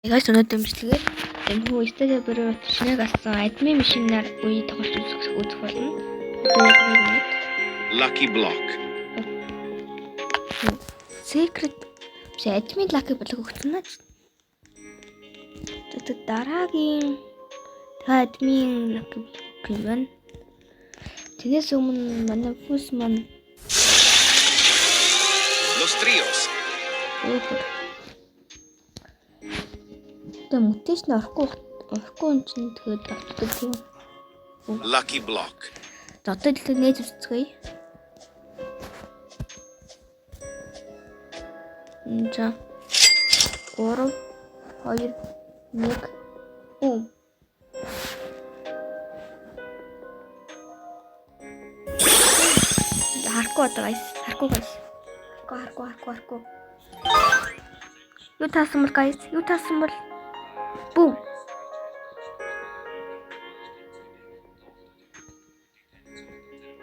Ягаш өнөөдөр бичлэгээр хүү стадио бөрөө шинээр гарсан админ машинаар үе тоглож үзэх болно. Lucky block. Secret админ lucky block өгсөн нь. Тэгээд дараагийн админ lucky block юм байна. Тэгээс өмнө манай фус маань Los tríos. Тэ мөтэйч нь орохгүй юм чинь тэгээд автдаг тийм. Lucky block. Одоо дэлгэр нээж үзцгээе. За 3 2 1 бум. Харахгүй одоо guys. Харахгүй guys. Харахгүй. Юу таасан бол guys? Юу таасан бол? Бум.